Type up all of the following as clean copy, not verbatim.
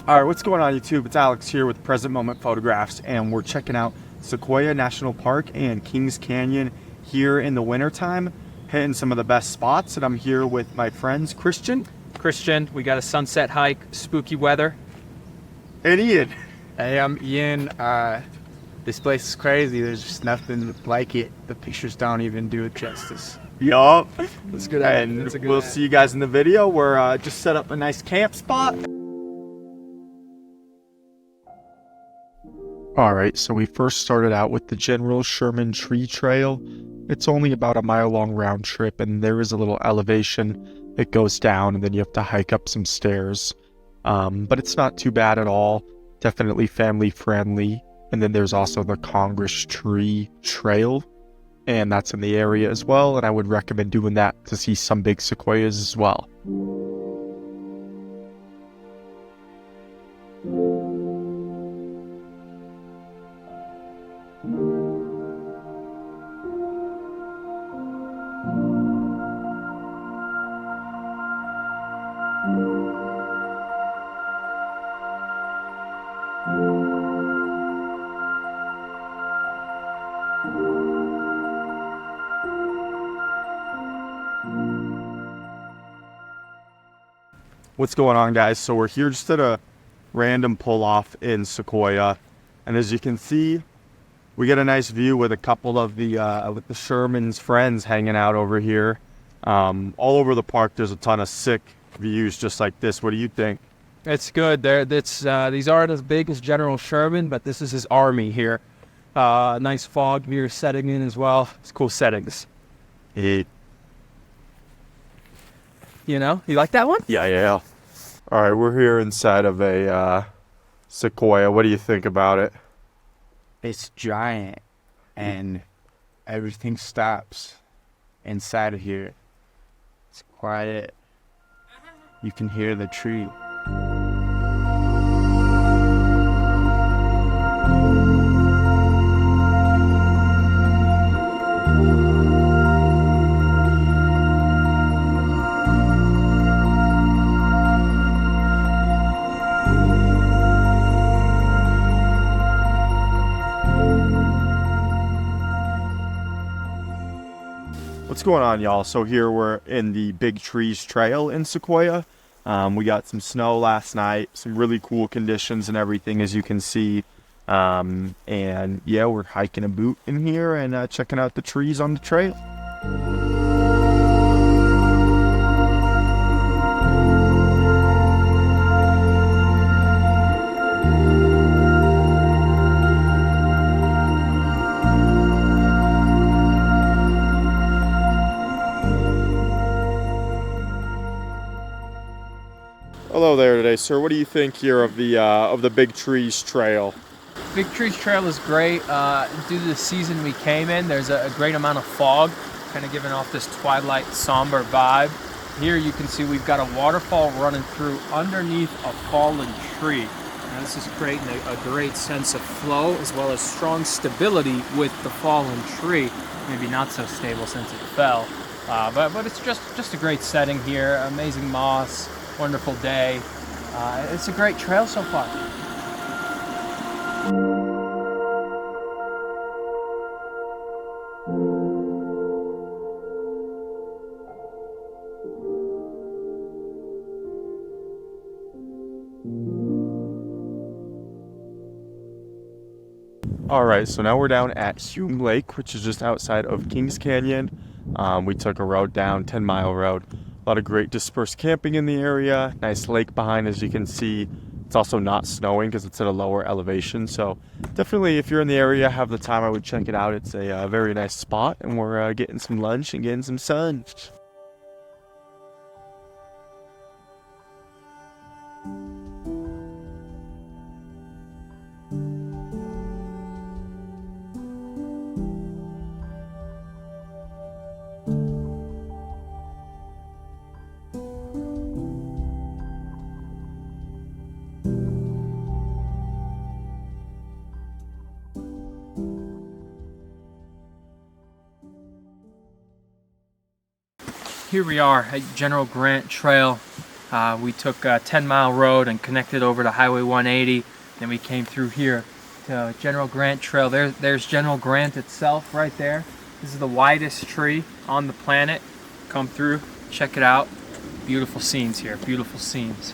All right, what's going on YouTube? It's Alex here with Present Moment Photographs, and we're checking out Sequoia National Park and Kings Canyon here in the wintertime, hitting some of the best spots. And I'm here with my friends, Christian. We got a sunset hike, spooky weather. And Ian. Hey, I'm Ian. This place is crazy. There's just nothing like it. The pictures don't even do it justice. Yup. That's good. And we'll see you guys in the video. We're just set up a nice camp spot. Alright, so we first started out with the general Sherman tree trail. It's only about a mile-long round trip, and there is a little elevation. It goes down, and then you have to hike up some stairs. But it's not too bad at all. Definitely family-friendly. And then there's also the Congress Tree Trail, and that's in the area as well, and I would recommend doing that to see some big sequoias as well. What's going on, guys? So we're here just at a random pull-off in Sequoia, and as you can see, we get a nice view with a couple of the Sherman's friends hanging out over here. All over the park, there's a ton of sick views just like this. What do you think? It's good. These aren't as big as General Sherman, but this is his army here. Nice fog here setting in as well. It's cool settings. Hey. You know, you like that one? Yeah. All right, we're here inside of a Sequoia. What do you think about it? It's giant, and everything stops inside of here. It's quiet. You can hear the tree. What's going on, y'all? So here we're in the Big Trees Trail in Sequoia. We got some snow last night, some really cool conditions and everything, as you can see. And yeah, we're hiking a boot in here and checking out the trees on the trail. Hello there today, sir. What do you think here of the Big Trees Trail? Big Trees Trail is great. Due to the season we came in, there's a great amount of fog, kind of giving off this twilight somber vibe. Here you can see we've got a waterfall running through underneath a fallen tree. Now this is creating a great sense of flow as well as strong stability with the fallen tree. Maybe not so stable since it fell, but it's just a great setting here. Amazing moss. Wonderful day. It's a great trail so far. All right, so now we're down at Hume Lake, which is just outside of Kings Canyon. We took a road down, 10-mile road. A lot of great dispersed camping in the area. Nice lake behind, as you can see. It's also not snowing because it's at a lower elevation. So definitely, if you're in the area, have the time, I would check it out. It's a very nice spot, and we're getting some lunch and getting some sun. Here we are at General Grant Trail. We took a 10-mile road and connected over to Highway 180. Then we came through here to General Grant Trail. There's General Grant itself right there. This is the widest tree on the planet. Come through, check it out. Beautiful scenes here, beautiful scenes.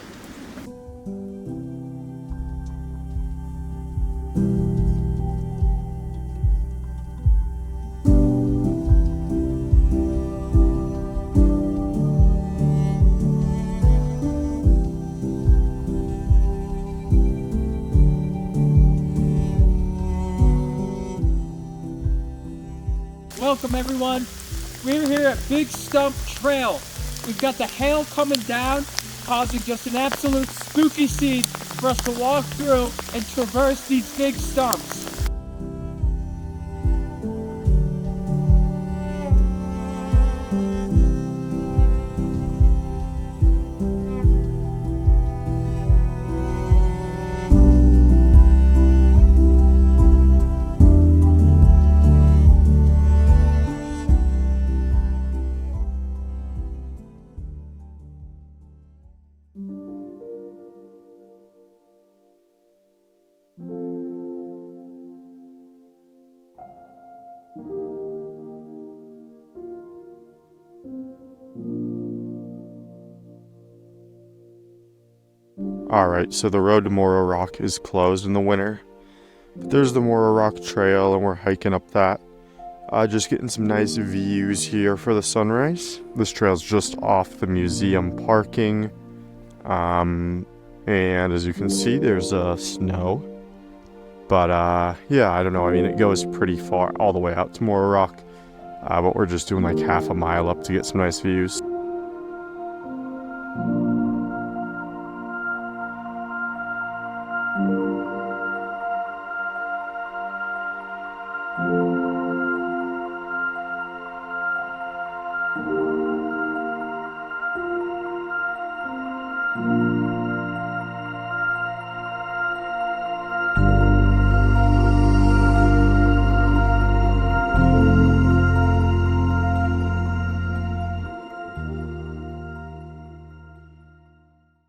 Welcome everyone. We're here at Big Stump Trail. We've got the hail coming down, causing just an absolute spooky scene for us to walk through and traverse these big stumps. Alright, so the road to Morro Rock is closed in the winter. But there's the Morro Rock Trail, and we're hiking up that. Just getting some nice views here for the sunrise. This trail's just off the museum parking. And as you can see, there's snow. But yeah, I don't know. I mean, it goes pretty far all the way out to Morro Rock. But we're just doing like half a mile up to get some nice views.